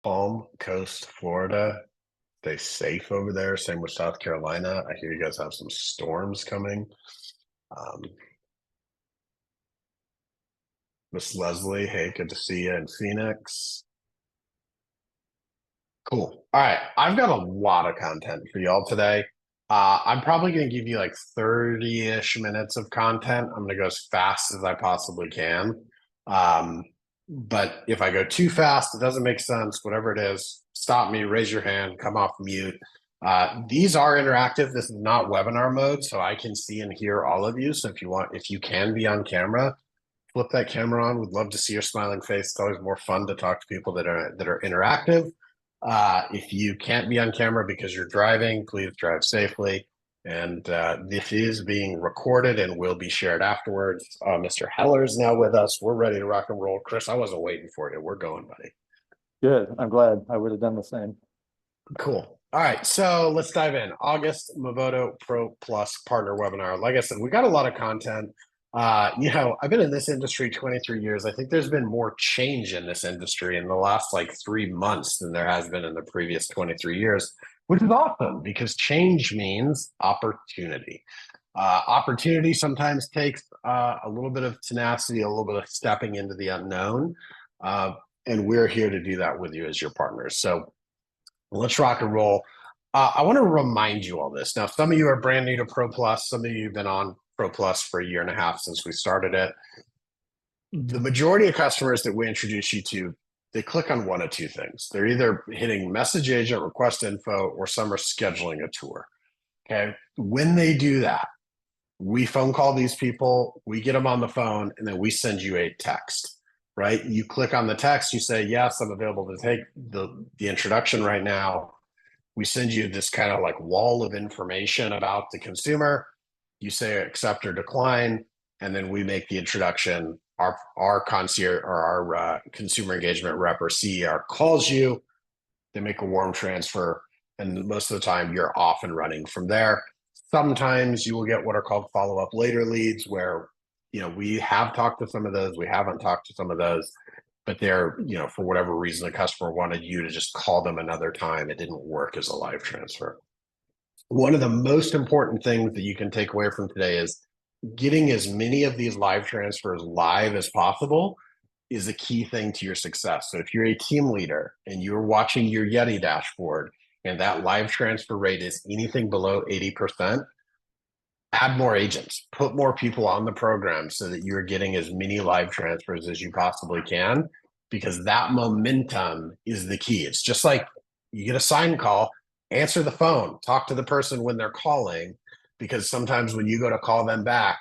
Palm Coast, Florida. Stay safe over there. Same with South Carolina. I hear you guys have some storms coming. Um, Miss Leslie, hey, good to see you in Phoenix. Cool. All right. I've got a lot of content for y'all today. I'm probably going to give you like 30-ish minutes of content. I'm going to go as fast as I possibly can. Um, but if I go too fast, it doesn't make sense, whatever it is, stop me, raise your hand, come off mute. These are interactive. This is not webinar mode, so I can see and hear all of you. So if you can be on camera, flip that camera on. Would love to see your smiling face. It's always more fun to talk to people that are interactive. If you can't be on camera because you're driving, please drive safely. And this is being recorded and will be shared afterwards. Mr. Heller is now with us. We're ready to rock and roll. Chris, I wasn't waiting for you. We're going, buddy. Good. I'm glad. I would have done the same. Cool. All right, so let's dive in. August Movoto Pro Plus partner webinar. Like I said, we got a lot of content. I've been in this industry 23 years. I think there's been more change in this industry in the last like 3 months than there has been in the previous 23 years, which is awesome because change means opportunity. Opportunity sometimes takes a little bit of tenacity, a little bit of stepping into the unknown. And we're here to do that with you as your partners. So let's rock and roll. I want to remind you all this. Now, some of you are brand new to Pro Plus. Some of you have been on Pro Plus for a year and a half since we started it. The majority of customers that we introduce you to, they click on one of two things. They're either hitting message agent, request info, or some are scheduling a tour. Okay. When they do that, we phone call these people, we get them on the phone, and then we send you a text, right? You click on the text, you say, yes, I'm available to take the introduction right now. We send you this kind of like wall of information about the consumer. You say accept or decline, and then we make the introduction. Our concierge or our consumer engagement rep or CER calls you. They make a warm transfer, and most of the time you're off and running from there. Sometimes you will get what are called follow-up later leads where, we have talked to some of those, we haven't talked to some of those, but they're, for whatever reason, the customer wanted you to just call them another time. It didn't work as a live transfer. One of the most important things that you can take away from today is getting as many of these live transfers live as possible is a key thing to your success. So if you're a team leader and you're watching your Yeti dashboard and that live transfer rate is anything below 80%, add more agents, put more people on the program so that you're getting as many live transfers as you possibly can, because that momentum is the key. It's just like you get a sign call, answer the phone, talk to the person when they're calling, because sometimes when you go to call them back,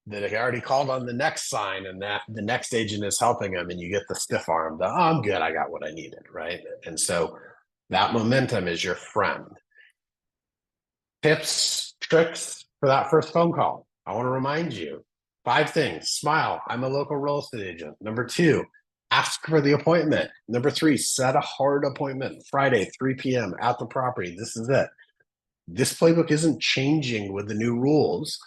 that they already called on the next sign and that the next agent is helping them and you get the stiff arm, oh, I'm good, I got what I needed, right? And so that momentum is your friend. Tips, tricks for that first phone call. I want to remind you 5 things. Smile. I'm a local real estate agent. Number 2, ask for the appointment. Number 3, set a hard appointment. Friday, 3 p.m. at the property. This is it. This playbook isn't changing with the new rules.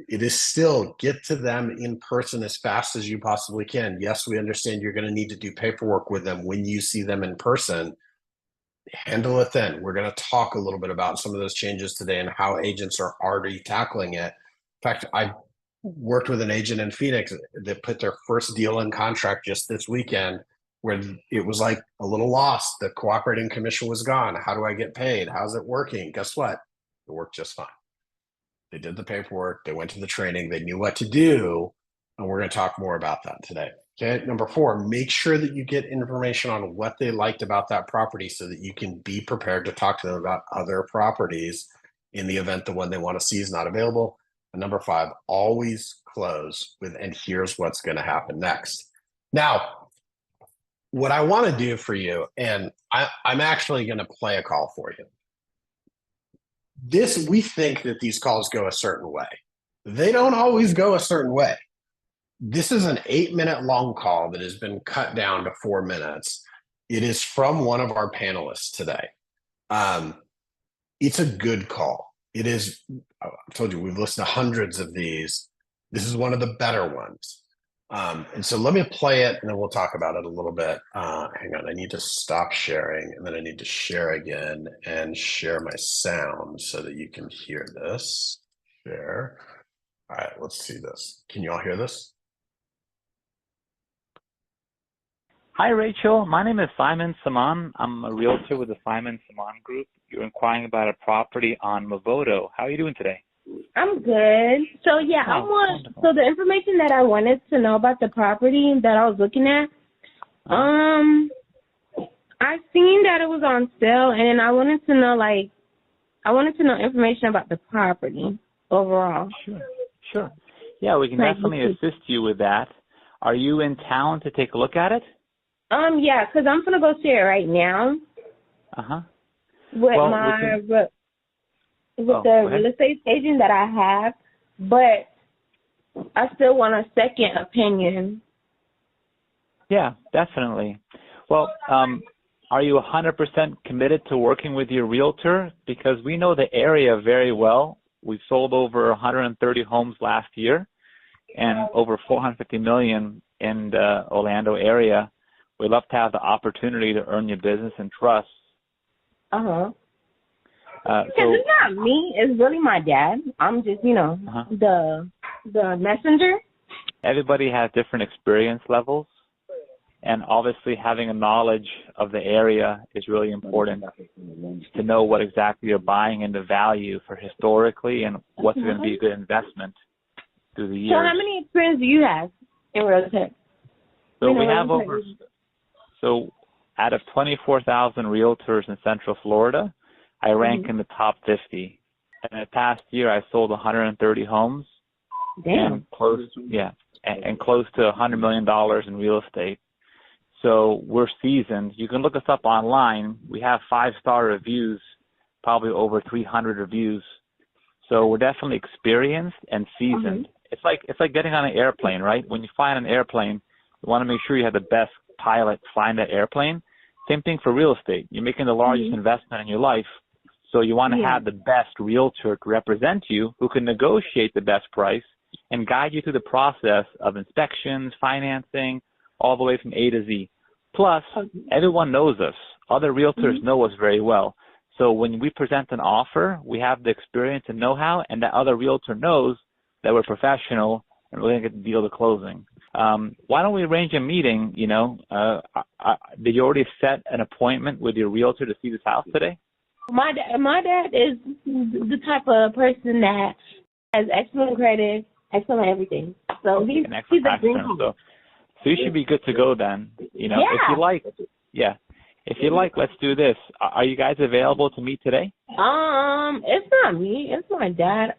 It is still get to them in person as fast as you possibly can. Yes, we understand you're going to need to do paperwork with them when you see them in person. Handle it then. We're going to talk a little bit about some of those changes today and how agents are already tackling it. In fact, I worked with an agent in Phoenix that put their first deal in contract just this weekend where it was like a little lost. The cooperating commission was gone. How do I get paid? How's it working? Guess what? It worked just fine. They did the paperwork. They went to the training. They knew what to do. And we're going to talk more about that today. Okay. Number 4, make sure that you get information on what they liked about that property so that you can be prepared to talk to them about other properties in the event the one they want to see is not available. And number 5, always close with, and here's what's going to happen next. Now, what I want to do for you, and I'm actually going to play a call for you. We think that these calls go a certain way. They don't always go a certain way. This is an 8-minute long call that has been cut down to 4 minutes. It is from one of our panelists today. It's a good call. It is, I told you, we've listened to hundreds of these. This is one of the better ones. And so let me play it and then we'll talk about it a little bit. Hang on, I need to stop sharing and then I need to share again and share my sound so that you can hear this. Share. All right, let's see this. Can you all hear this? Hi, Rachel. My name is Simon Saman. I'm a realtor with the Simon Saman Group. You're inquiring about a property on Mavoto. How are you doing today? I'm good. So yeah, wonderful. so the information that I wanted to know about the property that I was looking at, I seen that it was on sale and I wanted to know information about the property overall. Sure. Yeah, we can definitely assist you with that. Are you in town to take a look at it? Yeah, 'cause I'm gonna go see it right now. With the real estate agent that I have, but I still want a second opinion. Yeah, definitely. Well, are you 100% committed to working with your realtor? Because we know the area very well. We've sold over 130 homes last year and over 450 million in the Orlando area. We'd love to have the opportunity to earn your business and trust. Because it's not me, it's really my dad. I'm just, the messenger. Everybody has different experience levels, and obviously having a knowledge of the area is really important to know what exactly you're buying and the value for historically and what's going to be a good investment through the years. So how many experience do you have in real estate? So we have out of 24,000 realtors in Central Florida, I rank in the top 50. In the past year, I sold 130 homes. Damn. And close to $100 million in real estate. So we're seasoned. You can look us up online. We have 5-star reviews, probably over 300 reviews. So we're definitely experienced and seasoned. It's like getting on an airplane, right? When you fly on an airplane, you want to make sure you have the best pilot flying that airplane. Same thing for real estate. You're making the largest investment in your life. So you want to have the best realtor to represent you who can negotiate the best price and guide you through the process of inspections, financing, all the way from A to Z. Plus, everyone knows us. Other realtors know us very well. So when we present an offer, we have the experience and know-how, and that other realtor knows that we're professional and we're going to get the deal to closing. Why don't we arrange a meeting? Did you already set an appointment with your realtor to see this house today? My dad is the type of person that has excellent credit, excellent everything. So he's a dream home. So you should be good to go then. If you like, let's do this. Are you guys available to meet today? It's not me. It's my dad.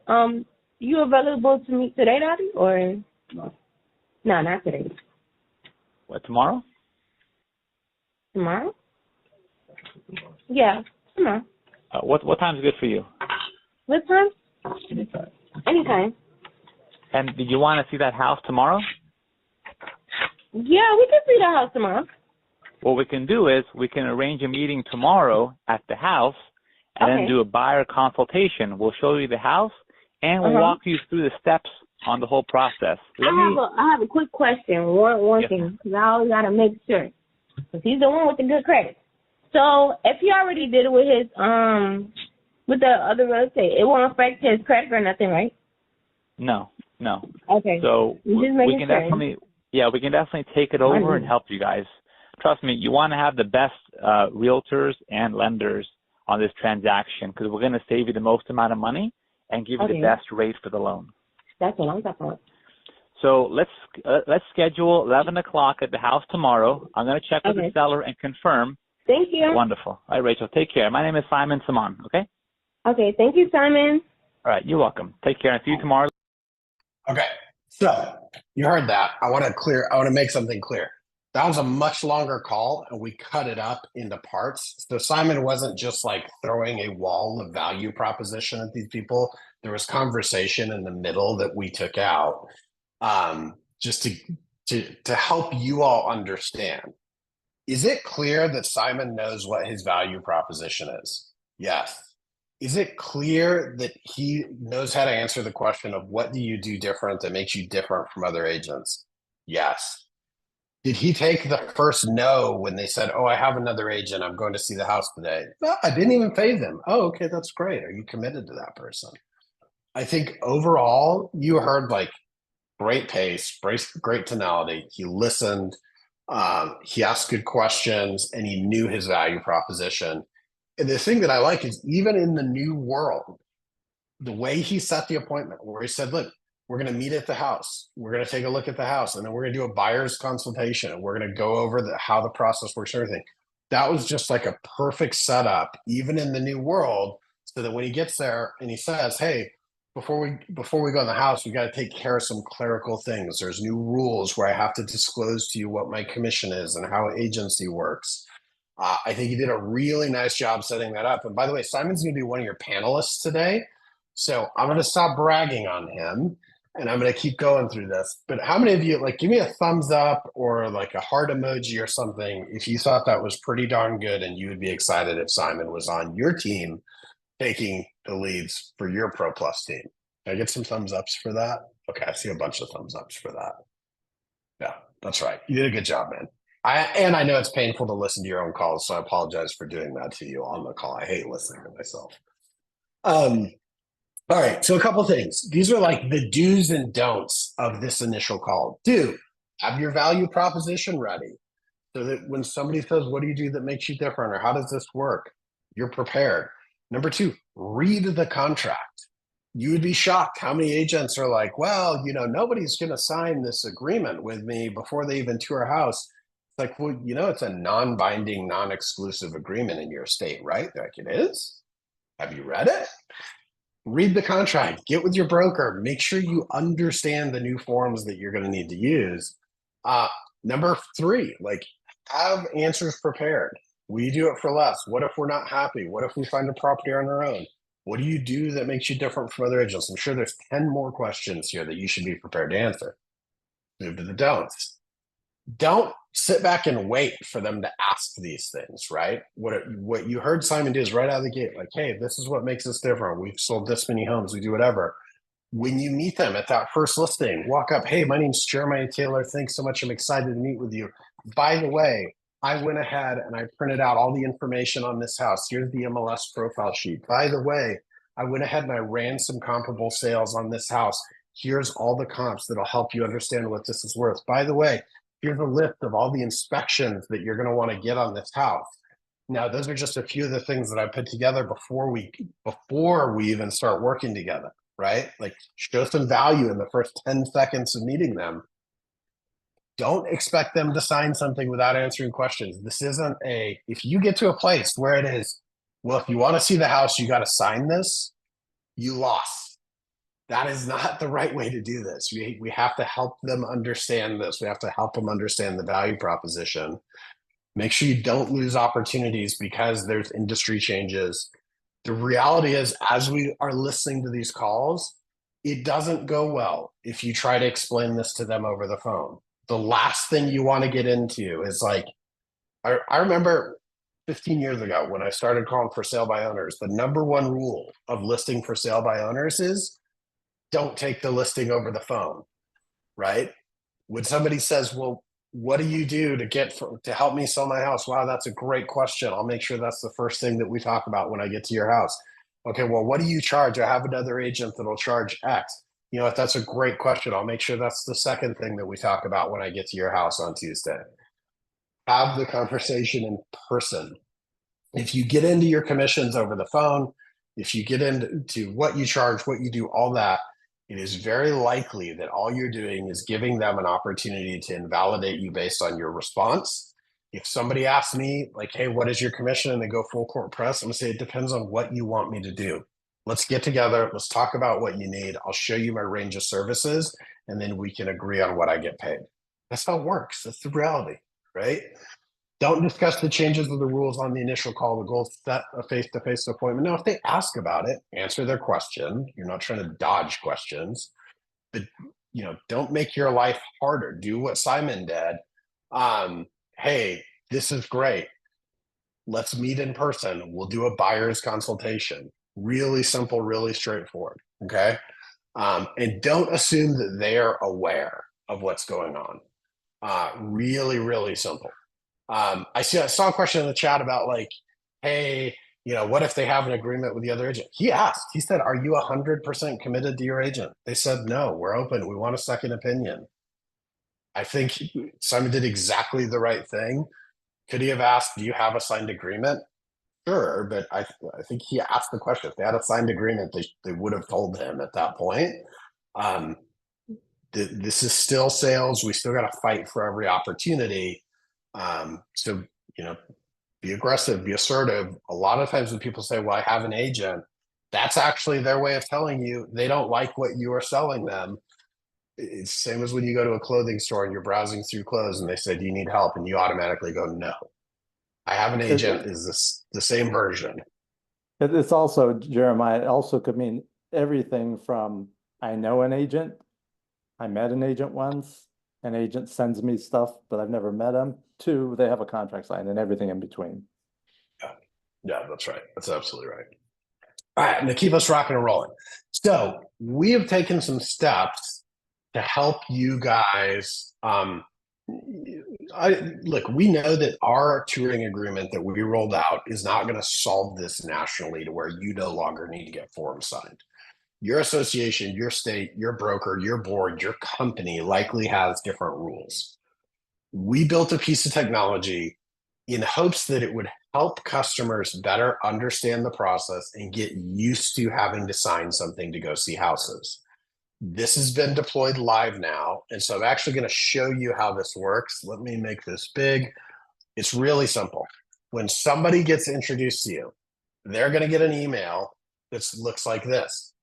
You available to meet today, Daddy, or no? No, not today. What, tomorrow? Tomorrow? Yeah, tomorrow. What time is good for you? What time? Anytime. And did you want to see that house tomorrow? Yeah, we can see the house tomorrow. What we can do is we can arrange a meeting tomorrow at the house and then do a buyer consultation. We'll show you the house and we'll walk you through the steps on the whole process. I have a quick question. One thing, because I always got to make sure. Because he's the one with the good credit. So if he already did it with his with the other real estate, it won't affect his credit or nothing, right? No. Okay. So we can definitely take it over and help you guys. Trust me, you want to have the best realtors and lenders on this transaction because we're going to save you the most amount of money and give you the best rate for the loan. That's what I'm talking about. So let's schedule 11 o'clock at the house tomorrow. I'm going to check with the seller and confirm. Thank you. Wonderful. All right, Rachel, take care. My name is Simon Saman, okay? Okay, thank you, Simon. All right, you're welcome. Take care and see you tomorrow. Okay, so you heard that. I want to make something clear. That was a much longer call and we cut it up into parts. So Simon wasn't just like throwing a wall of value proposition at these people. There was conversation in the middle that we took out just to help you all understand. Is it clear that Simon knows what his value proposition is? Yes. Is it clear that he knows how to answer the question of what do you do different that makes you different from other agents? Yes. Did he take the first no when they said, "Oh, I have another agent. I'm going to see the house today"? No, I didn't even phase him. Oh, okay, that's great. Are you committed to that person? I think overall, you heard like great pace, great tonality. He listened. He asked good questions, and he knew his value proposition. And the thing that I like is even in the new world, the way he set the appointment, where he said, "Look, we're going to meet at the house. We're going to take a look at the house, and then we're going to do a buyer's consultation, and we're going to go over how the process works, and everything." That was just like a perfect setup, even in the new world, so that when he gets there and he says, "Hey, before we go in the house, we got to take care of some clerical things. There's new rules where I have to disclose to you what my commission is and how agency works." I think he did a really nice job setting that up. And by the way, Simon's going to be one of your panelists today. So I'm going to stop bragging on him and I'm going to keep going through this. But how many of you, like, give me a thumbs up or like a heart emoji or something if you thought that was pretty darn good and you would be excited if Simon was on your team taking the leads for your Pro Plus team? Can I get some thumbs ups for that? Okay, I see a bunch of thumbs ups for that. Yeah, that's right. You did a good job, man. I know it's painful to listen to your own calls, so I apologize for doing that to you on the call. I hate listening to myself. All right, so a couple things. These are like the do's and don'ts of this initial call. Do have your value proposition ready so that when somebody says, "What do you do that makes you different?" or "How does this work?" you're prepared. Number two, read the contract. You would be shocked how many agents are like, "Well, nobody's going to sign this agreement with me before they even tour a house." It's like, well, it's a non-binding, non-exclusive agreement in your state, right? They're like, "It is? Have you read it?" Read the contract, get with your broker, make sure you understand the new forms that you're going to need to use. Number three, like, have answers prepared. We do it for less. What if we're not happy? What if we find a property on our own? What do you do that makes you different from other agents? I'm sure there's 10 more questions here that you should be prepared to answer. Move to the don'ts. Don't sit back and wait for them to ask these things, right? What you heard Simon do is right out of the gate, like, "Hey, this is what makes us different. We've sold this many homes. We do whatever." When you meet them at that first listing, walk up, "Hey, my name's Jeremiah Taylor. Thanks so much. I'm excited to meet with you. By the way, I went ahead and I printed out all the information on this house. Here's the MLS profile sheet. By the way, I went ahead and I ran some comparable sales on this house. Here's all the comps that'll help you understand what this is worth. By the way, here's a list of all the inspections that you're going to want to get on this house." Now, those are just a few of the things that I put together before we even start working together, right? Like, show some value in the first 10 seconds of meeting them. Don't expect them to sign something without answering questions. This isn't if you get to a place where it is, "Well, if you want to see the house, you got to sign this," you lost. That is not the right way to do this. We have to help them understand this. We have to help them understand the value proposition. Make sure you don't lose opportunities because there's industry changes. The reality is, as we are listening to these calls, it doesn't go well if you try to explain this to them over the phone. The last thing you want to get into is like, I remember 15 years ago when I started calling for sale by owners, the number one rule of listing for sale by owners is don't take the listing over the phone, right? When somebody says, "Well, what do you do to help me sell my house?" "Wow, that's a great question. I'll make sure that's the first thing that we talk about when I get to your house." "Okay, well, what do you charge?" "I have another agent that'll charge X." "You know what? That's a great question. I'll make sure that's the second thing that we talk about when I get to your house on Tuesday." Have the conversation in person. If you get into your commissions over the phone, if you get into what you charge, what you do, all that, it is very likely that all you're doing is giving them an opportunity to invalidate you based on your response. If somebody asks me, like, "Hey, what is your commission?" and they go full court press, I'm gonna say, "It depends on what you want me to do. Let's get together. Let's talk about what you need. I'll show you my range of services, and then we can agree on what I get paid." That's how it works. That's the reality, right? Don't discuss the changes of the rules on the initial call. The goal is set a face-to-face appointment. Now, if they ask about it, answer their question. You're not trying to dodge questions, but don't make your life harder. Do what Simon did. "Hey, this is great. Let's meet in person. We'll do a buyer's consultation." Really simple, really straightforward. Okay. And don't assume that they're aware of what's going on. Really, really simple. I saw a question in the chat about like, hey, what if they have an agreement with the other agent? He asked, he said, are you 100% committed to your agent? They said, no, we're open. We want a second opinion. I think Simon did exactly the right thing. Could he have asked, do you have a signed agreement? Sure, but I think he asked the question. If they had a signed agreement, they would have told him at that point. This is still sales. We still got to fight for every opportunity. So, be aggressive, be assertive. A lot of times when people say, well, I have an agent, that's actually their way of telling you they don't like what you are selling them. It's the same as when you go to a clothing store and you're browsing through clothes and they say, do you need help? And you automatically go, no. I have an agent is this the same version. It's also, Jeremiah, it also could mean everything from I know an agent, I met an agent once, an agent sends me stuff, but I've never met him, to they have a contract signed and everything in between. Yeah, that's right. That's absolutely right. All right, and to keep us rocking and rolling. So we have taken some steps to help you guys. Look, we know that our touring agreement that we rolled out is not going to solve this nationally to where you no longer need to get forms signed. Your association, your state, your broker, your board, your company likely has different rules. We built a piece of technology in hopes that it would help customers better understand the process and get used to having to sign something to go see houses. This has been deployed live now. And so I'm actually going to show you how this works. Let me make this big. It's really simple. When somebody gets introduced to you, they're going to get an email that looks like this.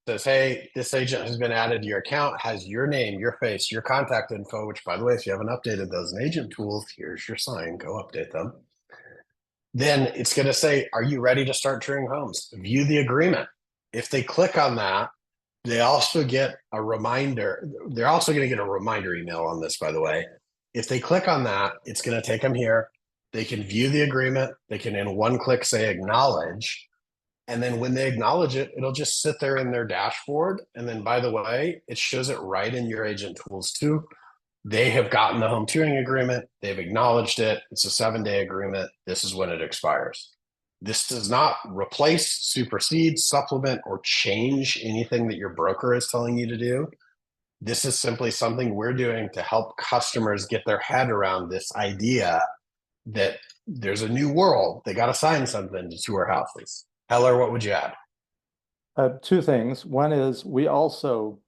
It says, hey, this agent has been added to your account, has your name, your face, your contact info, which by the way, if you haven't updated those in agent tools, here's your sign, go update them. Then it's going to say, are you ready to start touring homes? View the agreement. If they click on that, they also get a reminder. They're also going to get a reminder email on this, by the way. If they click on that, it's going to take them here. They can view the agreement. They can in one click say acknowledge. And then when they acknowledge it, it'll just sit there in their dashboard. And then, by the way, it shows it right in your agent tools too. They have gotten the home touring agreement. They've acknowledged it. It's a 7-day agreement. This is when it expires. This does not replace, supersede, supplement, or change anything that your broker is telling you to do. This is simply something we're doing to help customers get their head around this idea that there's a new world. They got to sign something to tour houses. Heller, what would you add? Two things. One is we also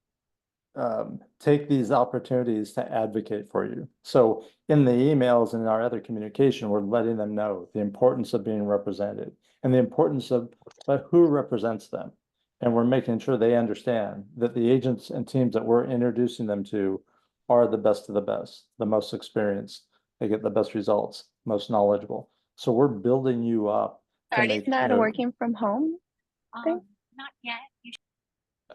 take these opportunities to advocate for you. So in the emails and in our other communication, we're letting them know the importance of being represented and the importance of who represents them. And we're making sure they understand that the agents and teams that we're introducing them to are the best of the best, the most experienced. They get the best results, most knowledgeable. So we're building you up. Starting that working from home thing? Not yet.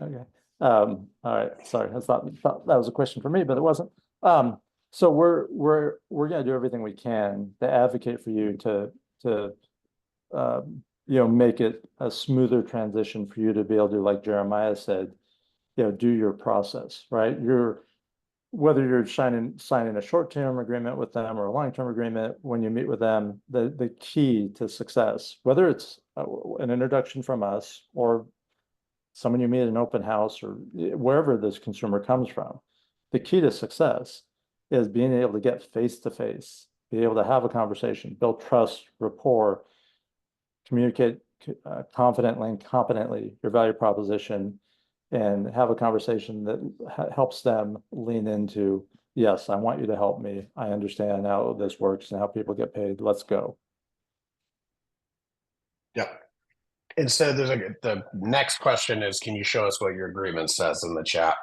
Okay. All right. Sorry, I thought that was a question for me, but it wasn't. So we're going to do everything we can to advocate for you to make it a smoother transition for you to be able to, like Jeremiah said, do your process, right? Whether you're signing a short-term agreement with them or a long-term agreement, when you meet with them, the key to success, whether it's an introduction from us or someone you meet at an open house or wherever this consumer comes from, the key to success is being able to get face-to-face, be able to have a conversation, build trust, rapport, communicate confidently and competently your value proposition, and have a conversation that helps them lean into, yes, I want you to help me. I understand how this works and how people get paid. Let's go. Yep. And so the next question is, can you show us what your agreement says in the chat?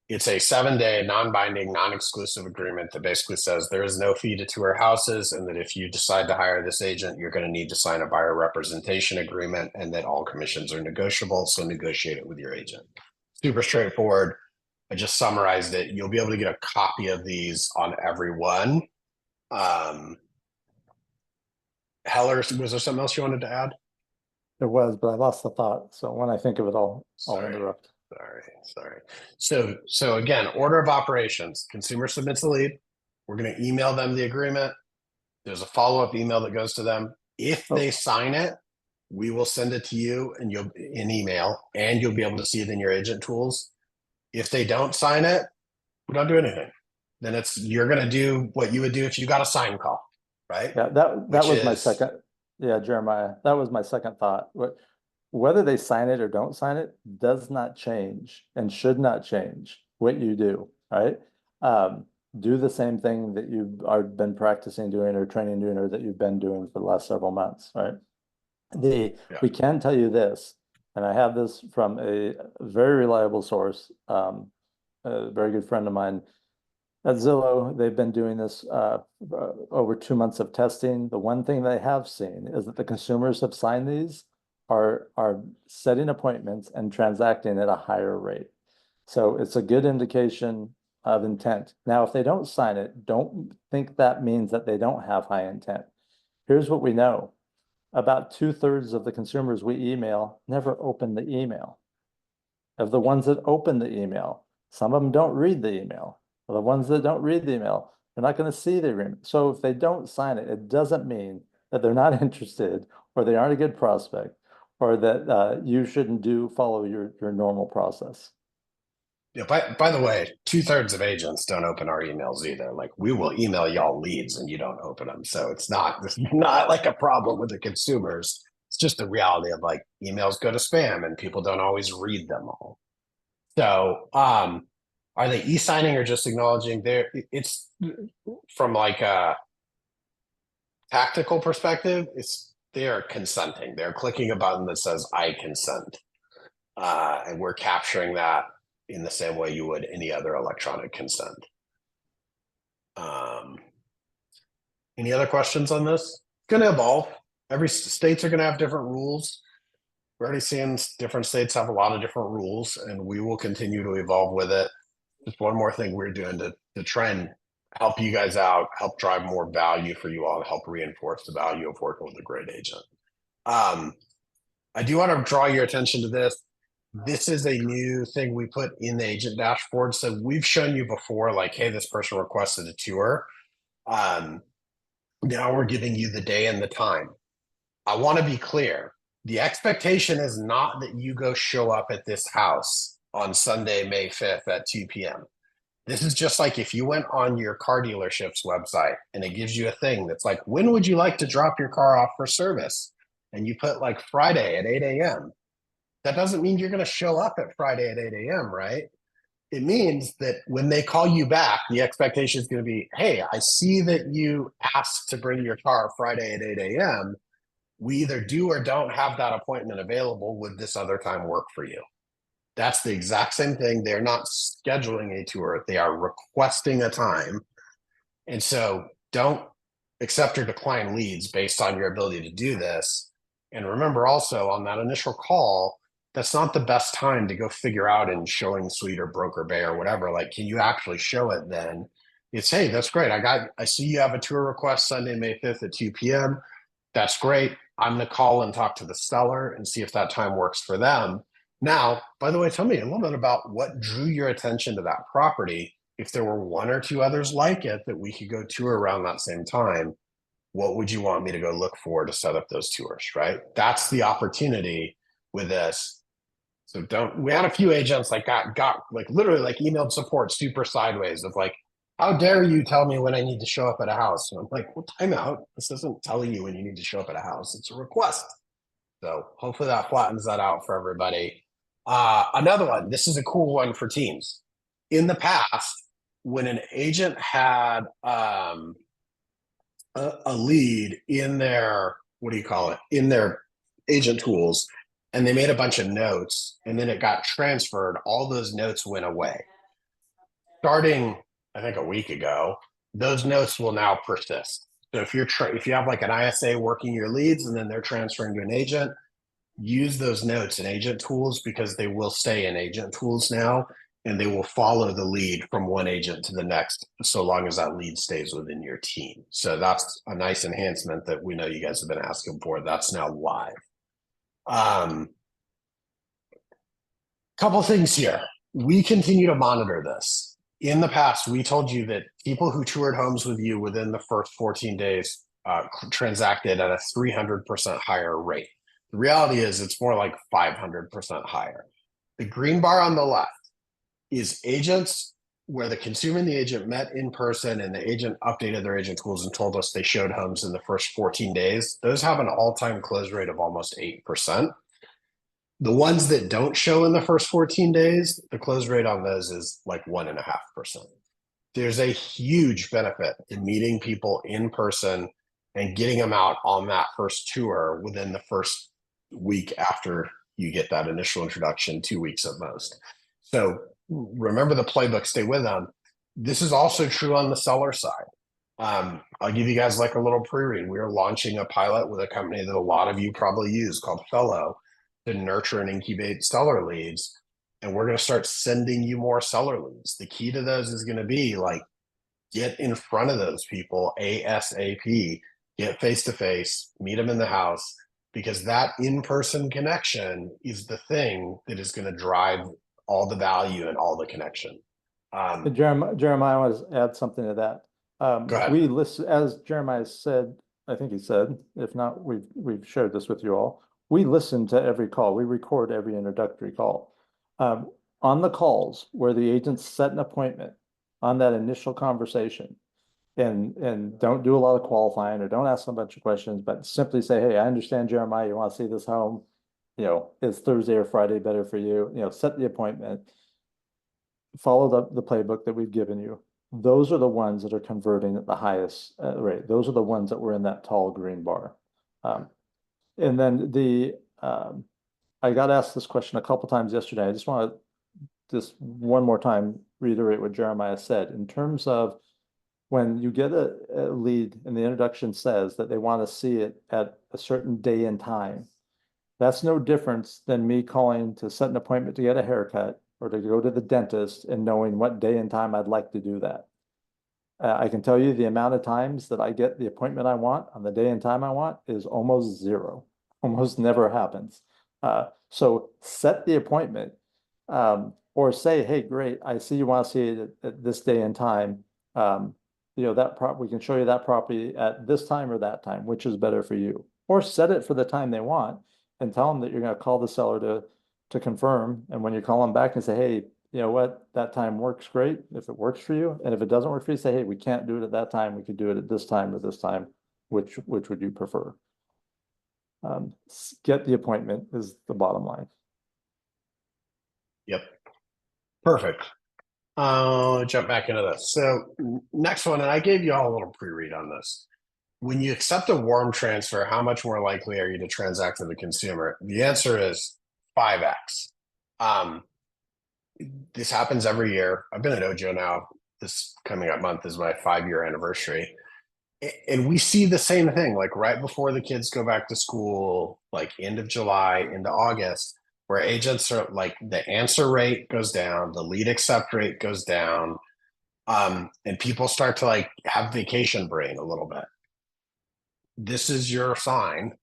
It's a 7-day non-binding, non-exclusive agreement that basically says there is no fee to tour houses, and that if you decide to hire this agent, you're going to need to sign a buyer representation agreement, and that all commissions are negotiable. So negotiate it with your agent. Super straightforward. I just summarized it. You'll be able to get a copy of these on every one. Heller, was there something else you wanted to add? There was, but I lost the thought. So when I think of it, I'll interrupt. Sorry. So again, order of operations. Consumer submits a lead. We're going to email them the agreement. There's a follow-up email that goes to them. If they sign it, we will send it to you and you'll in email, and you'll be able to see it in your agent tools. If they don't sign it, we don't do anything. Then you're going to do what you would do if you got a sign call, right? Yeah, that Which was my is- second. Yeah, Jeremiah, that was my second thought. Whether they sign it or don't sign it does not change and should not change what you do, right? Do the same thing that you are been practicing doing or training doing or that you've been doing for the last several months, right? We can tell you this, and I have this from a very reliable source, a very good friend of mine at Zillow. They've been doing this over 2 months of testing. The one thing they have seen is that the consumers have signed these are setting appointments and transacting at a higher rate. So it's a good indication of intent. Now, if they don't sign it, don't think that means that they don't have high intent. Here's what we know. About 2/3 of the consumers we email never open the email. Of the ones that open the email, some of them don't read the email. The ones that don't read the email, they're not going to see the agreement. So if they don't sign it, it doesn't mean that they're not interested or they aren't a good prospect or that you shouldn't follow your normal process. Yeah, by the way, 2/3 of agents don't open our emails either. Like, we will email y'all leads and you don't open them. So it's not like a problem with the consumers. It's just the reality of like emails go to spam and people don't always read them all. So are they e-signing or just acknowledging it's from like a tactical perspective, they're consenting. They're clicking a button that says I consent. And we're capturing that in the same way you would any other electronic consent. Any other questions on this? It's going to evolve. Every states are going to have different rules. We're already seeing different states have a lot of different rules, and we will continue to evolve with it. Just one more thing we're doing to try and help you guys out, help drive more value for you all, help reinforce the value of working with a great agent. I do want to draw your attention to this. This is a new thing we put in the agent dashboard. So we've shown you before, like, hey, this person requested a tour. Now we're giving you the day and the time. I want to be clear. The expectation is not that you go show up at this house on Sunday, May 5th at 2 p.m. This is just like if you went on your car dealership's website and it gives you a thing that's like, when would you like to drop your car off for service? And you put like Friday at 8 a.m. That doesn't mean you're going to show up at Friday at 8 a.m., right? It means that when they call you back, the expectation is going to be, hey, I see that you asked to bring your car Friday at 8 a.m. We either do or don't have that appointment available. Would this other time work for you? That's the exact same thing. They're not scheduling a tour. They are requesting a time. And so don't accept or decline leads based on your ability to do this. And remember also on that initial call, that's not the best time to go figure out in Showing Suite or Broker Bay or whatever. Like, can you actually show it then? It's, hey, that's great. I see you have a tour request Sunday, May 5th at 2 p.m. That's great. I'm going to call and talk to the seller and see if that time works for them. Now, by the way, tell me a little bit about what drew your attention to that property. If there were one or two others like it that we could go tour around that same time, what would you want me to go look for to set up those tours, right? That's the opportunity with this. So we had a few agents like got like literally like emailed support super sideways of like, how dare you tell me when I need to show up at a house? And I'm like, well, time out. This isn't telling you when you need to show up at a house. It's a request. So hopefully that flattens that out for everybody. Another one, this is a cool one for teams. In the past, when an agent had a lead in their, in their agent tools, and they made a bunch of notes, and then it got transferred, all those notes went away. Starting, I think, a week ago, those notes will now persist. So if you have like an ISA working your leads and then they're transferring to an agent, use those notes in agent tools because they will stay in agent tools now, and they will follow the lead from one agent to the next so long as that lead stays within your team. So that's a nice enhancement that we know you guys have been asking for. That's now live. Couple things here. We continue to monitor this. in the past, we told you that people who toured homes with you within the first 14 days transacted at a 300% higher rate. The reality is it's more like 500% higher. The green bar on the left is agents where the consumer and the agent met in person and the agent updated their agent tools and told us they showed homes in the first 14 days. Those have an all-time close rate of almost 8%. The ones that don't show in the first 14 days, the close rate on those is like 1.5%. There's a huge benefit in meeting people in person and getting them out on that first tour within the first week after you get that initial introduction, 2 weeks at most. So remember the playbook, stay with them. This is also true on the seller side. I'll give you guys like a little pre-read. We are launching a pilot with a company that a lot of you probably use called Fellow to nurture and incubate seller leads. And we're going to start sending you more seller leads. The key to those is going to be like, get in front of those people ASAP, get face-to-face, meet them in the house, because that in-person connection is the thing that is going to drive all the value and all the connection. Jeremiah, I want to add something to that. Go ahead. We listen, as Jeremiah said, I think he said, if not, we've shared this with you all. We listen to every call. We record every introductory call. On the calls where the agents set an appointment on that initial conversation, and don't do a lot of qualifying or don't ask a bunch of questions, but simply say, hey, I understand, Jeremiah, you want to see this home. You know, is Thursday or Friday better for you? You know, set the appointment, follow the playbook that we've given you. Those are the ones that are converting at the highest rate. Those are the ones that were in that tall green bar. And then I got asked this question a couple times yesterday. I just want to just one more time reiterate what Jeremiah said. In terms of when you get a lead and the introduction says that they want to see it at a certain day and time, that's no difference than me calling to set an appointment to get a haircut or to go to the dentist and knowing what day and time I'd like to do that. I can tell you the amount of times that I get the appointment I want on the day and time I want is almost zero, almost never happens. So set the appointment or say, hey, great, I see you want to see it at this day and time. You know, we can show you that property at this time or that time, which is better for you. Or set it for the time they want and tell them that you're going to call the seller to confirm. And when you call them back and say, hey, you know what, that time works great if it works for you. And if it doesn't work for you, say, hey, we can't do it at that time. We could do it at this time or this time. Which would you prefer? Get the appointment is the bottom line. Yep. Perfect. Jump back into this. So next one, and I gave you all a little pre-read on this. When you accept a warm transfer, how much more likely are you to transact with the consumer? The answer is 5x. This happens every year. I've been at Ojo now. This coming up month is my 5-year anniversary. And we see the same thing, like right before the kids go back to school, like end of July into August, where agents are like, the answer rate goes down, the lead accept rate goes down, and people start to like have vacation brain a little bit. This is your sign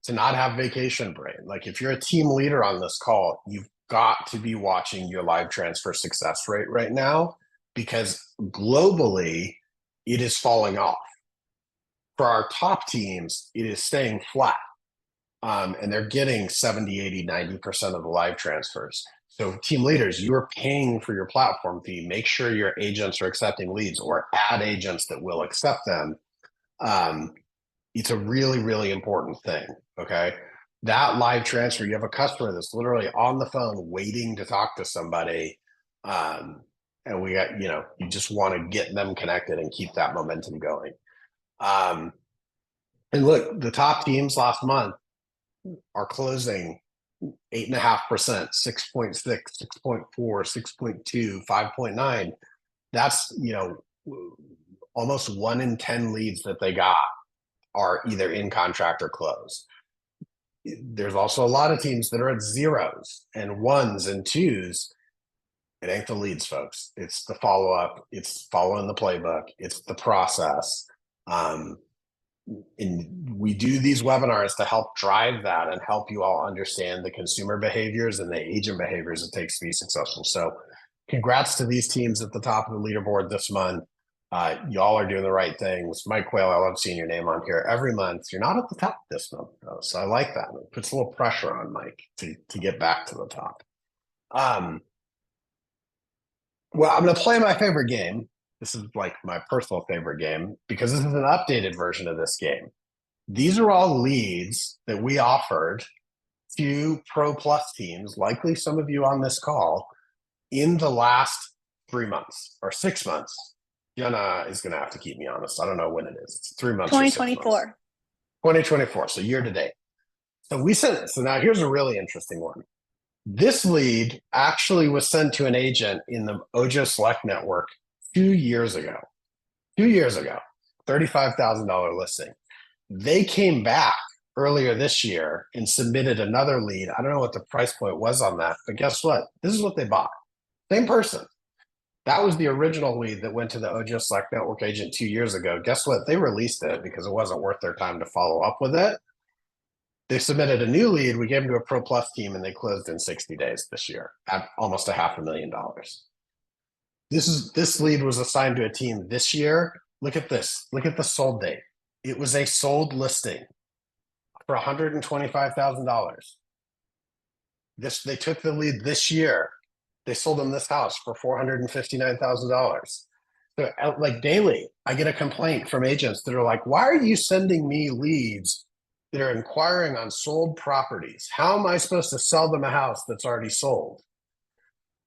to not have vacation brain. Like if you're a team leader on this call, you've got to be watching your live transfer success rate right now, because globally it is falling off. For our top teams, it is staying flat. And they're getting 70, 80, 90% of the live transfers. So team leaders, you are paying for your platform fee. Make sure your agents are accepting leads or add agents that will accept them. It's a really, really important thing, okay? That live transfer, you have a customer that's literally on the phone waiting to talk to somebody. And we got, you know, you just want to get them connected and keep that momentum going. And look, the top teams last month are closing 8.5%, 6.6, 6.4, 6.2, 5.9. That's, you know, almost 1 in 10 leads that they got are either in contract or closed. There's also a lot of teams that are at 0s and 1s and 2s. It ain't the leads, folks. It's the follow-up. It's following the playbook. It's the process. And we do these webinars to help drive that and help you all understand the consumer behaviors and the agent behaviors it takes to be successful. So congrats to these teams at the top of the leaderboard this month. Y'all are doing the right things. Mike Quayle, I love seeing your name on here every month. You're not at the top this month, though, so I like that. It puts a little pressure on Mike to get back to the top. Well, I'm going to play my favorite game. This is like my personal favorite game because this is an updated version of this game. These are all leads that we offered to Pro Plus teams, likely some of you on this call, in the last 3 months or 6 months. Jenna is going to have to keep me honest. I don't know when it is. It's 3 months. 2024. 2024. So year to date. So we sent it. So now here's a really interesting one. This lead actually was sent to an agent in the Ojo Select network 2 years ago. 2 years ago, $35,000 listing. They came back earlier this year and submitted another lead. I don't know what the price point was on that, but guess what? This is what they bought. Same person. That was the original lead that went to the Ojo Select network agent 2 years ago. Guess what? They released it because it wasn't worth their time to follow up with it. They submitted a new lead. We gave them to a Pro Plus team and they closed in 60 days this year at almost $500,000. This lead was assigned to a team this year. Look at this. Look at the sold date. It was a sold listing for $125,000. They took the lead this year. They sold them this house for $459,000. So like daily, I get a complaint from agents that are like, why are you sending me leads that are inquiring on sold properties? How am I supposed to sell them a house that's already sold?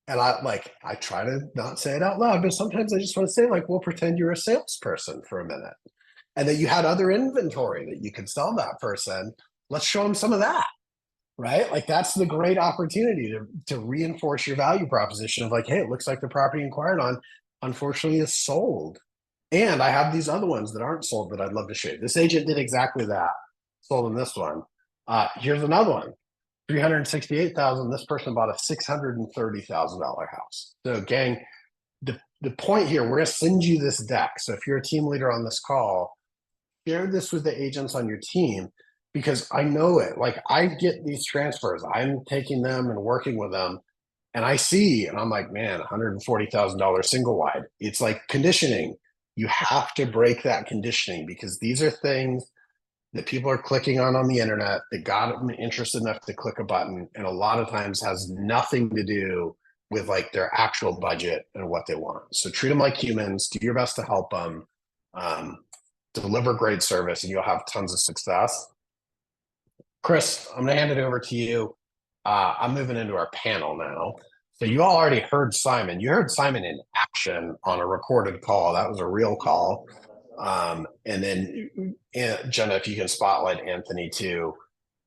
And I try to not say it out loud, but sometimes I just want to say, like, we'll pretend you're a salesperson for a minute and that you had other inventory that you could sell that person. Let's show them some of that, right? Like, that's the great opportunity to reinforce your value proposition of like, hey, it looks like the property inquired on, unfortunately, is sold. And I have these other ones that aren't sold that I'd love to show you. This agent did exactly that. Sold them this one. Here's another one. $368,000. This person bought a $630,000 house. So, gang, the point here, we're going to send you this deck. So if you're a team leader on this call, share this with the agents on your team because I know it. Like, I get these transfers. I'm taking them and working with them, and I see, and I'm like, man, $140,000 single wide. It's like conditioning. You have to break that conditioning because these are things that people are clicking on the internet that got them interested enough to click a button, and a lot of times has nothing to do with like their actual budget and what they want. So treat them like humans, do your best to help them, deliver great service, and you'll have tons of success. Chris, I'm gonna hand it over to you. I'm moving into our panel now. So you all already heard Simon. You heard Simon in action on a recorded call. That was a real call. And then Jenna, if you can spotlight Anthony too.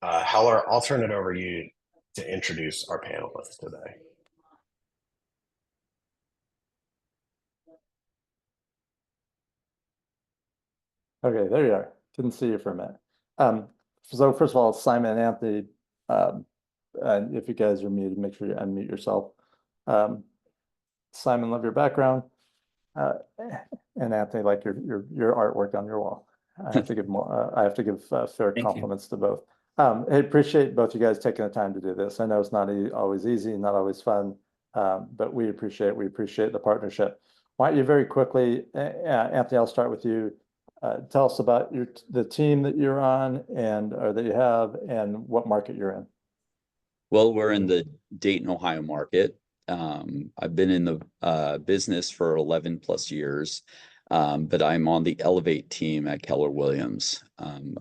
Heller, I'll turn it over to you to introduce our panelists today. Okay, there you are. Didn't see you for a minute. So first of all, Simon and Anthony, and if you guys are muted, make sure you unmute yourself. Simon, love your background. And Anthony, like your artwork on your wall. I have to give more. I have to give fair compliments to both. I appreciate both you guys taking the time to do this. I know it's not always easy, not always fun, but we appreciate the partnership. Why don't you very quickly, Anthony? I'll start with you. Tell us about the team that you're on or that you have, and what market you're in. Well, we're in the Dayton, Ohio market. I've been in the business for 11 plus years, but I'm on the Elevate team at Keller Williams. I've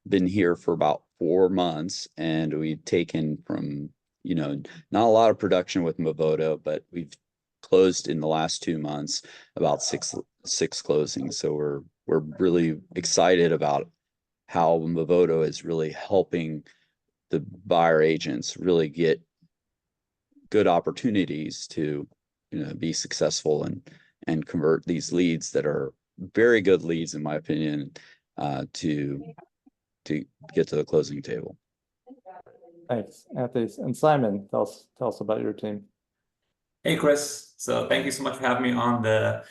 been here for about 4 months, and we've taken from, not a lot of production with Movoto, but we've closed in the last 2 months about six closings. So we're really excited about how Movoto is really helping the buyer agents really get good opportunities to be successful and convert these leads that are very good leads, in my opinion, to get to the closing table. Thanks, Anthony. And Simon, tell us about your team. Hey, Chris. So thank you so much for having me on the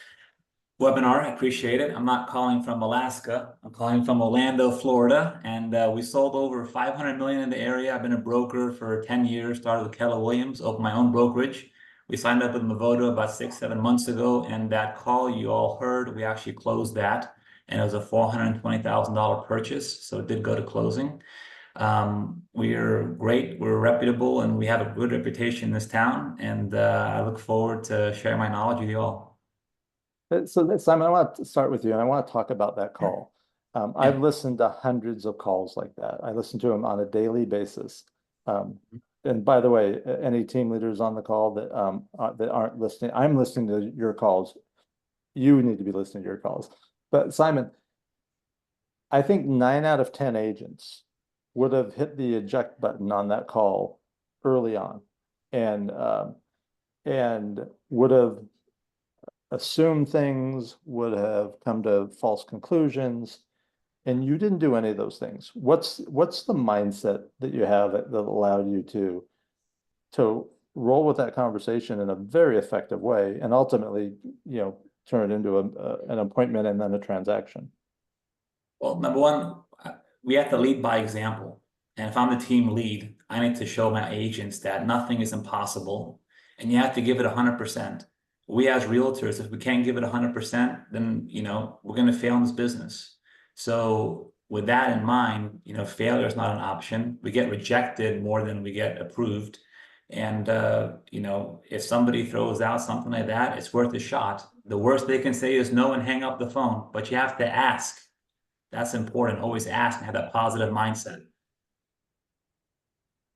webinar. I appreciate it. I'm not calling from Alaska. I'm calling from Orlando, Florida. And we sold over $500 million in the area. I've been a broker for 10 years, started with Keller Williams, opened my own brokerage. We signed up with Movoto about 6-7 months ago, and that call you all heard, we actually closed that, and it was a $420,000 purchase, so it did go to closing. We're great, we're reputable, and we have a good reputation in this town, and I look forward to sharing my knowledge with you all. So Simon, I want to start with you, and I want to talk about that call. I've listened to hundreds of calls like that. I listen to them on a daily basis. And by the way, any team leaders on the call that aren't listening, I'm listening to your calls. You need to be listening to your calls. But Simon, I think 9 out of 10 agents would have hit the eject button on that call early on, and would have assumed things, would have come to false conclusions. And you didn't do any of those things. What's the mindset that you have that allowed you to roll with that conversation in a very effective way, and ultimately, turn it into an appointment and then a transaction? Well, number one, we have to lead by example. And if I'm the team lead, I need to show my agents that nothing is impossible, and you have to give it 100%. We as realtors, if we can't give it 100%, then we're going to fail in this business. So with that in mind, failure is not an option. We get rejected more than we get approved. And, if somebody throws out something like that, it's worth a shot. The worst they can say is no and hang up the phone, but you have to ask. That's important. Always ask and have that positive mindset.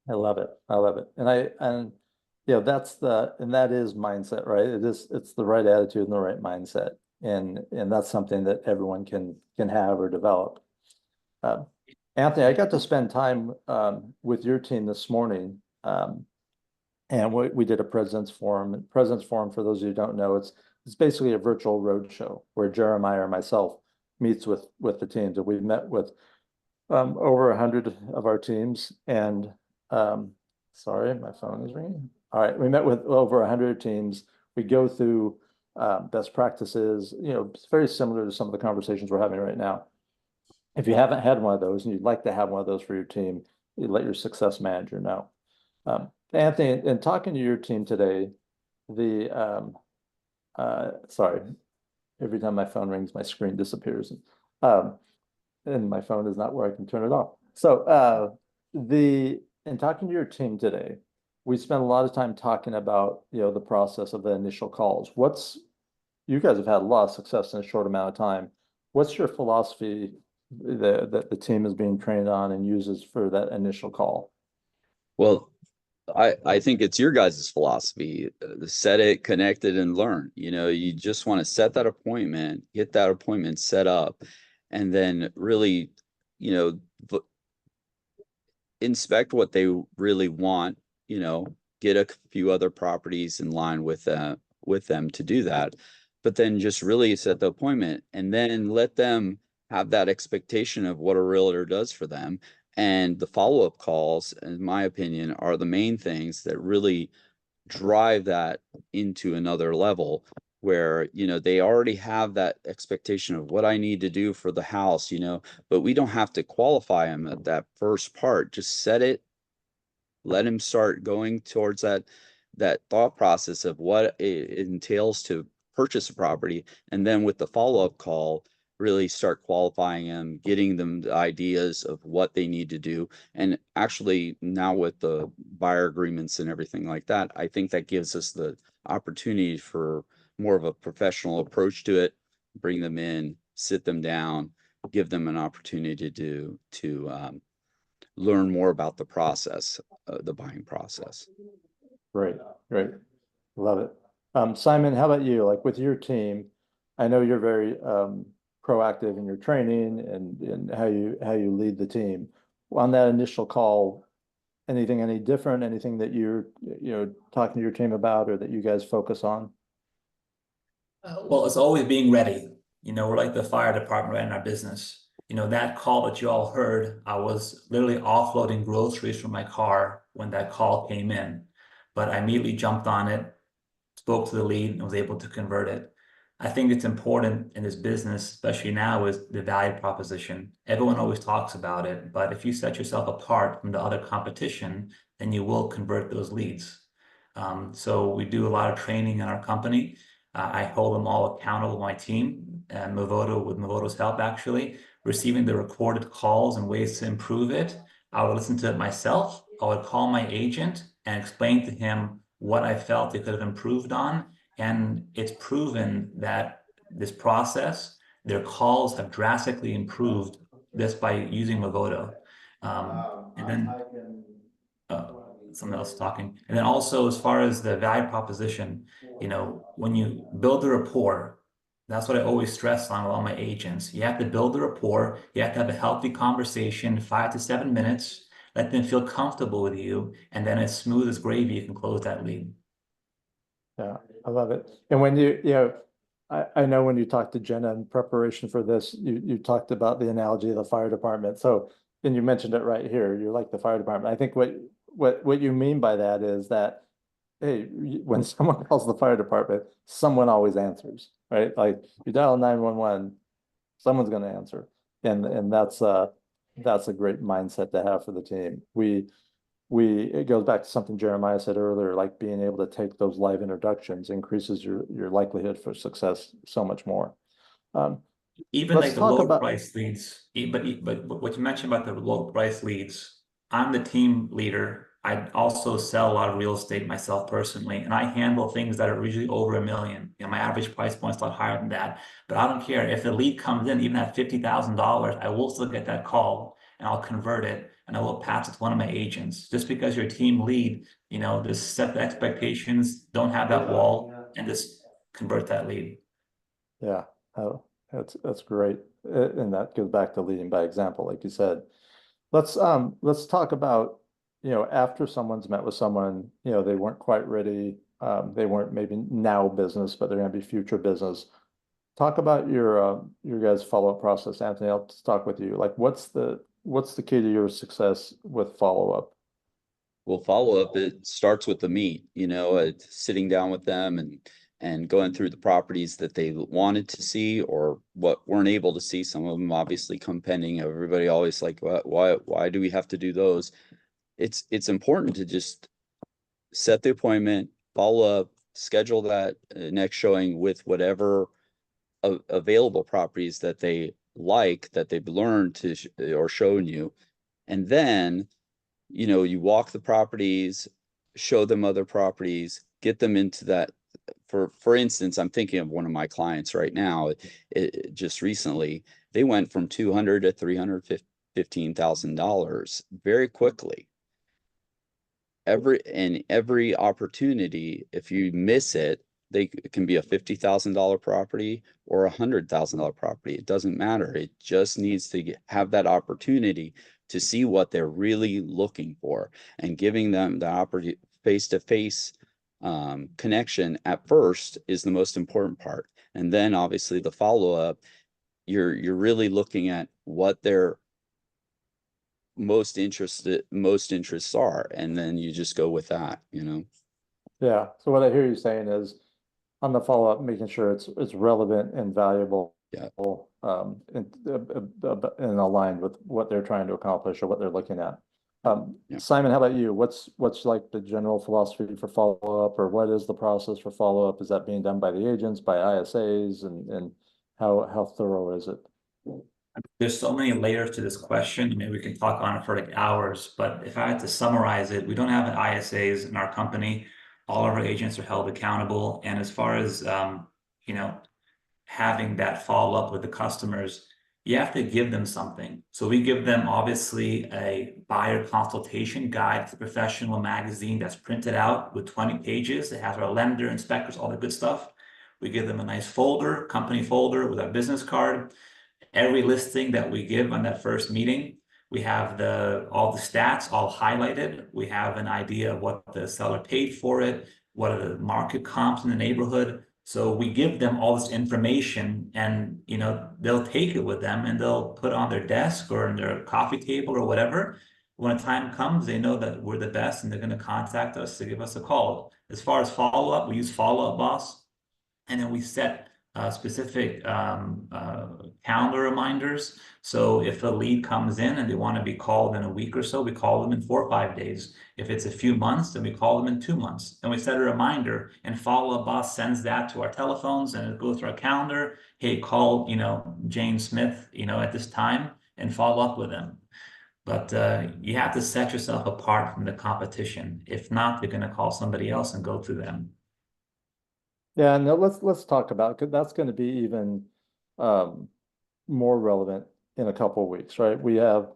I love it. I love it. And that is mindset, right? It's the right attitude and the right mindset. And that's something that everyone can have or develop. Anthony, I got to spend time with your team this morning, and we did a President's Forum. President's Forum, for those of you who don't know, it's basically a virtual roadshow where Jeremiah and myself meets with the teams, and we've met with over 100 of our teams. And sorry, my phone is ringing. All right, we met with over 100 teams. We go through best practices, it's very similar to some of the conversations we're having right now. If you haven't had one of those and you'd like to have one of those for your team, you let your success manager know. Anthony, in talking to your team today, sorry, every time my phone rings, my screen disappears. And my phone is not where I can turn it off. So in talking to your team today, we spent a lot of time talking about, the process of the initial calls. You guys have had a lot of success in a short amount of time. What's your philosophy that the team is being trained on and uses for that initial call? Well, I think it's your guys' philosophy. Set it, connect it, and learn. You just want to set that appointment, get that appointment set up, and then really, inspect what they really want, get a few other properties in line with them to do that. But then just really set the appointment, and then let them have that expectation of what a realtor does for them. And the follow-up calls, in my opinion, are the main things that really drive that into another level, where, they already have that expectation of what I need to do for the house, but we don't have to qualify them at that first part. Just set it, let him start going towards that thought process of what it entails to purchase a property. And then with the follow-up call, really start qualifying them, getting them the ideas of what they need to do. And actually now with the buyer agreements and everything like that, I think that gives us the opportunity for more of a professional approach to it, bring them in, sit them down, give them an opportunity to learn more about the process, the buying process. Great. Love it. Simon, how about you? Like with your team, I know you're very proactive in your training and how you lead the team. On that initial call, anything any different? Anything that you're talking to your team about, or that you guys focus on? Well, it's always being ready. We're like the fire department right in our business. That call that you all heard, I was literally offloading groceries from my car when that call came in. But I immediately jumped on it, spoke to the lead, and was able to convert it. I think it's important in this business, especially now, is the value proposition. Everyone always talks about it, but if you set yourself apart from the other competition, then you will convert those leads. So we do a lot of training in our company. I hold them all accountable, my team, and Movoto, with Movoto's help, actually, receiving the recorded calls and ways to improve it. I would listen to it myself. I would call my agent and explain to him what I felt they could have improved on. And it's proven that this process, their calls have drastically improved just by using Movoto. And then someone else talking. And then also, as far as the value proposition, you know, when you build a rapport, that's what I always stress on with all my agents. You have to build a rapport. You have to have a healthy conversation, 5 to 7 minutes. Let them feel comfortable with you, and then as smooth as gravy, you can close that lead. Yeah, I love it. And when you know, I know when you talked to Jenna in preparation for this, you talked about the analogy of the fire department. So, and you mentioned it right here. You're like the fire department. I think what you mean by that is that, hey, when someone calls the fire department, someone always answers, right? Like you dial 911, someone's going to answer, and that's a great mindset to have for the team. It goes back to something Jeremiah said earlier, like being able to take those live introductions increases your likelihood for success so much more. Even Let's like the talk low about- price leads, but what you mentioned about the low price leads, I'm the team leader. I also sell a lot of real estate myself personally, and I handle things that are usually over $1 million. You know, my average price point is a lot higher than that, but I don't care if the lead comes in even at $50,000. I will still get that call, and I'll convert it, and I will pass it to one of my agents. Just because you're a team lead, you know, just set the expectations, don't have that wall, and just convert that lead. Yeah, that's great, and that goes back to leading by example, like you said. Let's talk about, you know, after someone's met with someone, you know, they weren't quite ready, they weren't maybe now business, but they're going to be future business. Talk about your guys' follow-up process. Anthony, I'll start with you. Like, what's the key to your success with follow-up? Well, follow-up, it starts with the meet, you know, sitting down with them and going through the properties that they wanted to see or what weren't able to see. Some of them obviously come pending. Everybody always like, why do we have to do those? It's important to just set the appointment, follow up, schedule that next showing with whatever available properties that they like, that they've learned to or shown you. And then, you know, you walk the properties, show them other properties, get them into that. For instance, I'm thinking of one of my clients right now. Just recently, they went from $200,000 to $315,000 very quickly. Every opportunity, if you miss it, it can be a $50,000 property or a $100,000 property. It doesn't matter. It just needs to have that opportunity to see what they're really looking for, and giving them the opportunity face-to-face connection at first is the most important part. And then obviously the follow-up, you're really looking at what their most interests are, and then you just go with that, you know. Yeah. So what I hear you saying is, on the follow-up, making sure it's relevant and valuable. Yeah. And aligned with what they're trying to accomplish or what they're looking at. Yeah. Simon, how about you? What's like the general philosophy for follow-up, or what is the process for follow-up? Is that being done by the agents, by ISAs, and how thorough is it? There's so many layers to this question. Maybe we can talk on it for like hours, but if I had to summarize it, we don't have an ISAs in our company. All of our agents are held accountable. And as far as, you know, having that follow up with the customers, you have to give them something. So we give them obviously a buyer consultation guide. It's a professional magazine that's printed out with 20 pages. It has our lender, inspectors, all the good stuff. We give them a nice folder, company folder with our business card. Every listing that we give on that first meeting, we have all the stats all highlighted. We have an idea of what the seller paid for it, what are the market comps in the neighborhood. So we give them all this information, and you know, they'll take it with them and they'll put it on their desk or on their coffee table or whatever. When the time comes, they know that we're the best and they're going to contact us to give us a call. As far as follow-up, we use Follow Up Boss, and then we set specific calendar reminders. So if a lead comes in and they want to be called in a week or so, we call them in 4 or 5 days. If it's a few months, then we call them in 2 months. And we set a reminder, and Follow Up Boss sends that to our telephones, and it goes through our calendar. Hey, call, Jane Smith, at this time, and follow up with them. But you have to set yourself apart from the competition. If not, they're going to call somebody else and go through them. Yeah, no, let's talk about, because that's going to be even more relevant in a couple of weeks, right? We have,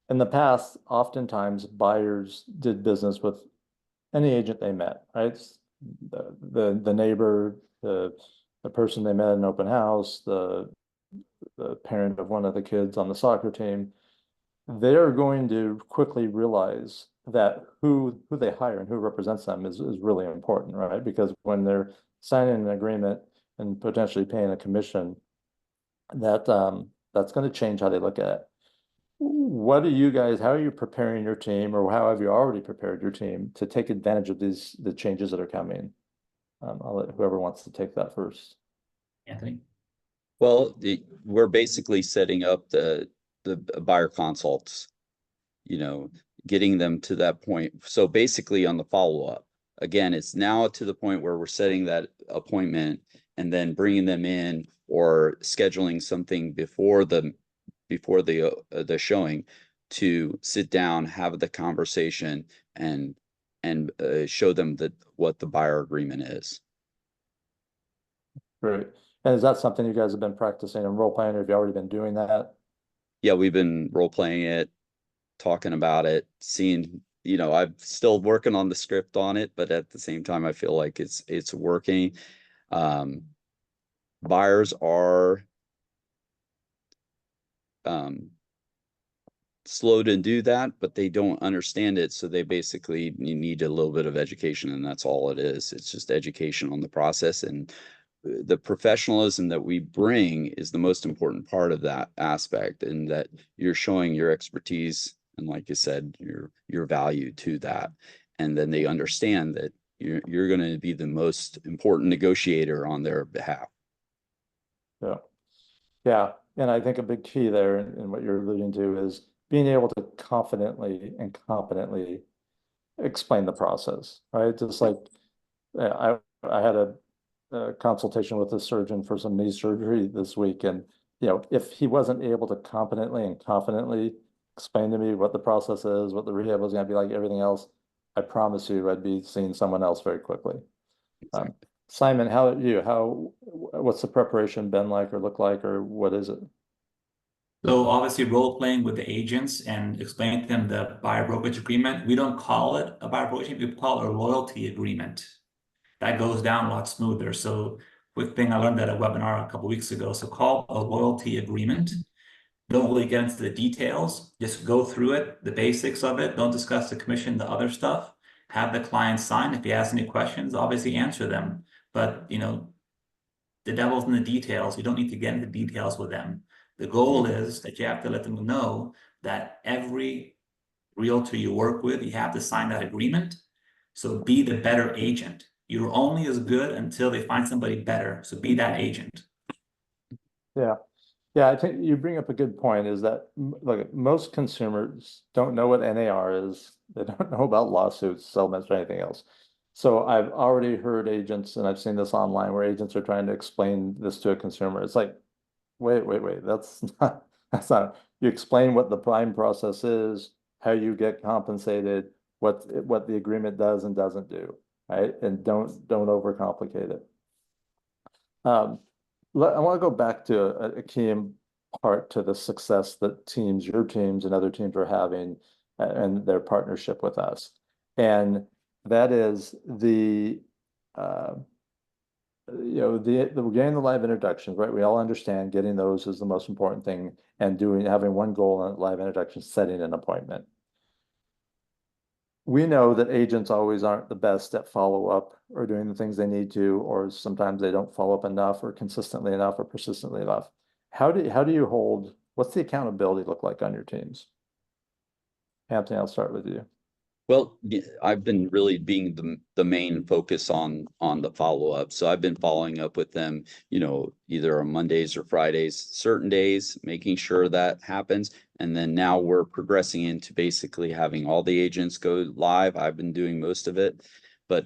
in the past, oftentimes buyers did business with any agent they met, right? The neighbor, the person they met at an open house, the parent of one of the kids on the soccer team. They're going to quickly realize that who they hire and who represents them is really important, right? Because when they're signing an agreement and potentially paying a commission, that's going to change how they look at it. What do you guys, how are you preparing your team, or how have you already prepared your team to take advantage of the changes that are coming? I'll let whoever wants to take that first. Anthony? Well, we're basically setting up the buyer consults, getting them to that point. So basically on the follow-up, again, it's now to the point where we're setting that appointment and then bringing them in or scheduling something before the showing to sit down, have the conversation, and show them what the buyer agreement is. Great. And is that something you guys have been practicing in role playing, or have you already been doing that? Yeah, we've been role playing it, talking about it, seeing, I'm still working on the script on it, but at the same time, I feel like it's working. Buyers are slow to do that, but they don't understand it. So they basically need a little bit of education, and that's all it is. It's just education on the process, and the professionalism that we bring is the most important part of that aspect, and that you're showing your expertise and, like you said, your value to that. And then they understand that you're going to be the most important negotiator on their behalf. Yeah. Yeah. And I think a big key there in what you're alluding to is being able to confidently and competently explain the process, right? Just like I had a consultation with a surgeon for some knee surgery this week, and if he wasn't able to competently and confidently explain to me what the process is, what the rehab was going to be like, everything else, I promise you I'd be seeing someone else very quickly. Exactly. Simon, what's the preparation been like, or look like, or what is it? So obviously role playing with the agents and explaining to them the buyer brokerage agreement. We don't call it a buyer brokerage agreement, we call it a loyalty agreement. That goes down a lot smoother. So quick thing, I learned at a webinar a couple of weeks ago. So call a loyalty agreement. Don't really get into the details. Just go through it, the basics of it. Don't discuss the commission, the other stuff. Have the client sign. If he has any questions, obviously answer them. But the devil's in the details. You don't need to get into details with them. The goal is that you have to let them know that every realtor you work with, you have to sign that agreement. So be the better agent. You're only as good until they find somebody better. So be that agent. Yeah. Yeah, I think you bring up a good point, is that look, most consumers don't know what NAR is. They don't know about lawsuits, settlements, or anything else. So I've already heard agents, and I've seen this online, where agents are trying to explain this to a consumer. It's like, wait, that's not, you explain what the buying process is, how you get compensated, what the agreement does and doesn't do, right? And don't overcomplicate it. I want to go back to a key part to the success that your teams and other teams are having and their partnership with us. And that is we're getting the live introductions, right? We all understand getting those is the most important thing, and having one goal on live introduction, setting an appointment. We know that agents always aren't the best at follow-up or doing the things they need to, or sometimes they don't follow up enough or consistently enough or persistently enough. What's the accountability look like on your teams? Anthony, I'll start with you. Well, I've been really being the main focus on the follow-up. So I've been following up with them, either on Mondays or Fridays, certain days, making sure that happens. And then now we're progressing into basically having all the agents go live. I've been doing most of it, but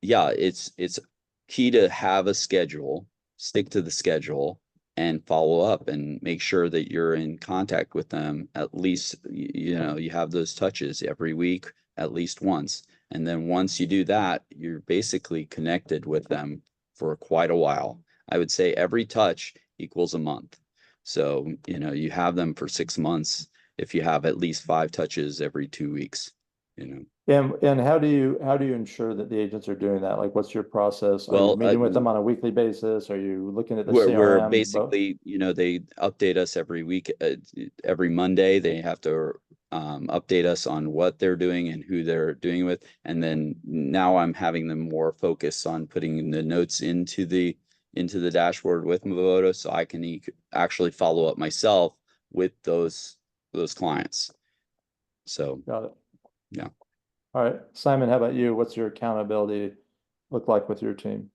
yeah, it's key to have a schedule, stick to the schedule, and follow up and make sure that you're in contact with them. At least, you have those touches every week, at least once. And then once you do that, you're basically connected with them for quite a while. I would say every touch equals a month. So, you have them for 6 months if you have at least 5 touches every 2 weeks, And how do you ensure that the agents are doing that? Like, what's your process? Are you Well, meeting with them on a weekly basis? Are you looking at the We're CRM? basically, they update us every week, every Monday. They have to update us on what they're doing and who they're doing with. And then now I'm having them more focus on putting the notes into the dashboard with Movoto, so I can actually follow up myself with those clients. So, Got it. yeah. All right, Simon, how about you? What's your accountability look like with your team?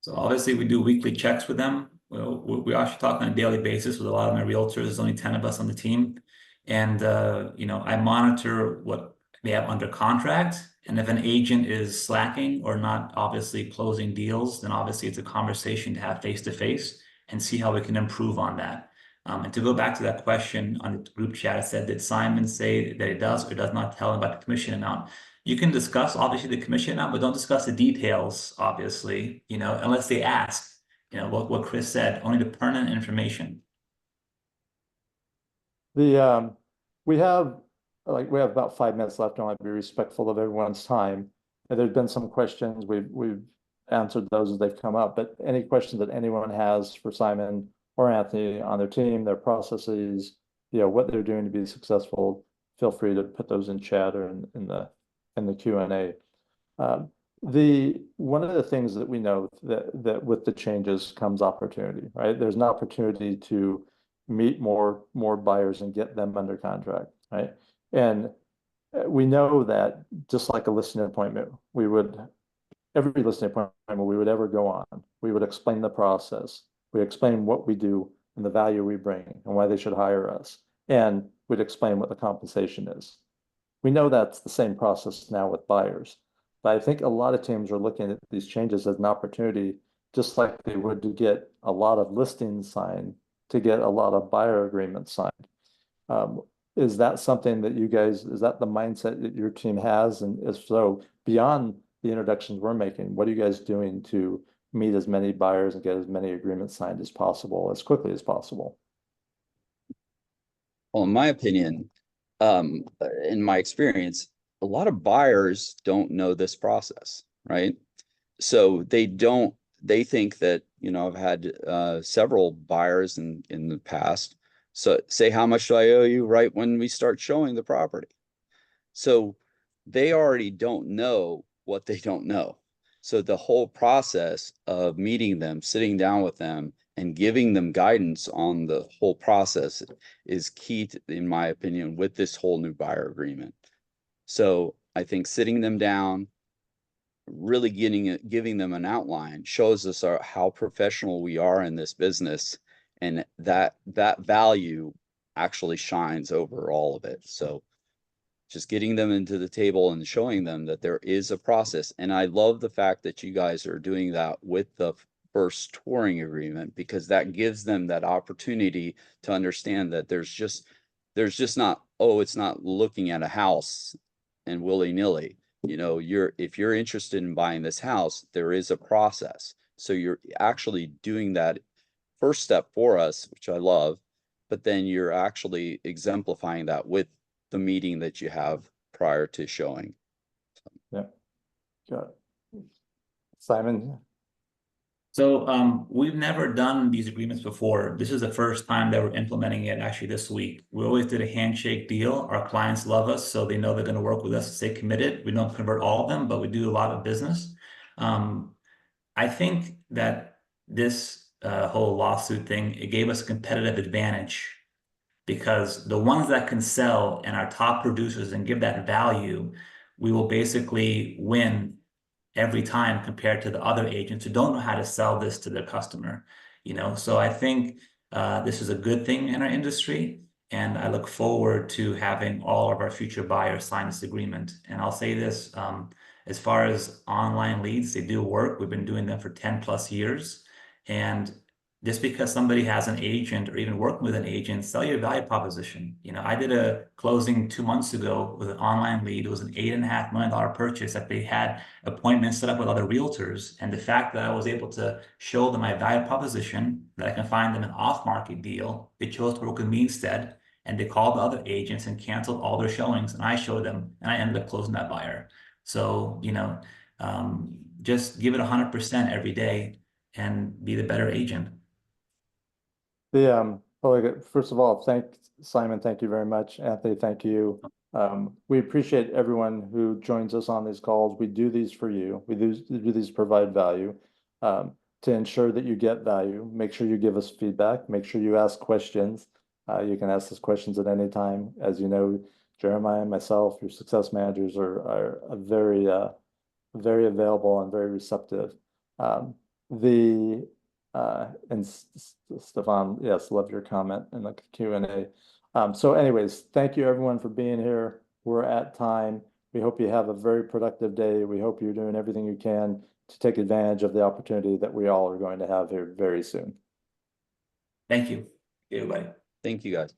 So obviously we do weekly checks with them. Well, we actually talk on a daily basis with a lot of my realtors. There's only 10 of us on the team. And, I monitor what they have under contract. And if an agent is slacking or not obviously closing deals, then obviously it's a conversation to have face to face and see how we can improve on that. And to go back to that question on the group chat, I said, did Simon say that it does or does not tell him about the commission amount? You can discuss obviously the commission amount, but don't discuss the details, obviously, unless they ask, what Chris said, only the pertinent information. We have about 5 minutes left. I want to be respectful of everyone's time. And there's been some questions. We've answered those as they've come up, but any questions that anyone has for Simon or Anthony on their team, their processes, what they're doing to be successful, feel free to put those in chat or in the Q&A. One of the things that we know that with the changes comes opportunity, right? There's an opportunity to meet more buyers and get them under contract, right? And we know that just like a listing appointment, every listing appointment we would ever go on, we would explain the process. We explain what we do and the value we bring and why they should hire us. And we'd explain what the compensation is. We know that's the same process now with buyers. But I think a lot of teams are looking at these changes as an opportunity, just like they would to get a lot of listings signed, to get a lot of buyer agreements signed. Is that something that is that the mindset that your team has? And if so, beyond the introductions we're making, what are you guys doing to meet as many buyers and get as many agreements signed as possible, as quickly as possible? Well, in my opinion, in my experience, a lot of buyers don't know this process, right? So they think that, I've had several buyers in the past. So say, how much do I owe you right when we start showing the property? So they already don't know what they don't know. So the whole process of meeting them, sitting down with them, and giving them guidance on the whole process is key, in my opinion, with this whole new buyer agreement. So I think sitting them down, really giving them an outline shows us how professional we are in this business, and that value actually shines over all of it. So just getting them into the table and showing them that there is a process. And I love the fact that you guys are doing that with the first touring agreement, because that gives them that opportunity to understand that there's just not, it's not looking at a house and willy-nilly. If you're interested in buying this house, there is a process. So you're actually doing that first step for us, which I love, but then you're actually exemplifying that with the meeting that you have prior to showing. Yeah. Got it. Simon? So we've never done these agreements before. This is the first time that we're implementing it actually this week. We always did a handshake deal. Our clients love us, so they know they're going to work with us to stay committed. We don't convert all of them, but we do a lot of business. I think that this whole lawsuit thing, it gave us a competitive advantage because the ones that can sell and are top producers and give that value, we will basically win every time compared to the other agents who don't know how to sell this to their customer. So I think this is a good thing in our industry, and I look forward to having all of our future buyers sign this agreement. And I'll say this, as far as online leads, they do work. We've been doing them for 10 plus years. And just because somebody has an agent or even working with an agent, sell your value proposition. I did a closing 2 months ago with an online lead. It was an $8.5 million purchase that they had appointments set up with other realtors. And the fact that I was able to show them my value proposition, that I can find them an off-market deal, they chose to work with me instead. And they called the other agents and canceled all their showings. And I showed them, and I ended up closing that buyer. So, just give it 100% every day and be the better agent. First of all, Simon, thank you very much. Anthony, thank you. We appreciate everyone who joins us on these calls. We do these for you. We do these to provide value, to ensure that you get value. Make sure you give us feedback. Make sure you ask questions. You can ask us questions at any time. As you know, Jeremiah and myself, your success managers, are very available and very receptive. And Stefan, yes, love your comment in the Q&A. So anyways, thank you everyone for being here. We're at time. We hope you have a very productive day. We hope you're doing everything you can to take advantage of the opportunity that we all are going to have here very soon. Thank you, everybody. Thank you, guys.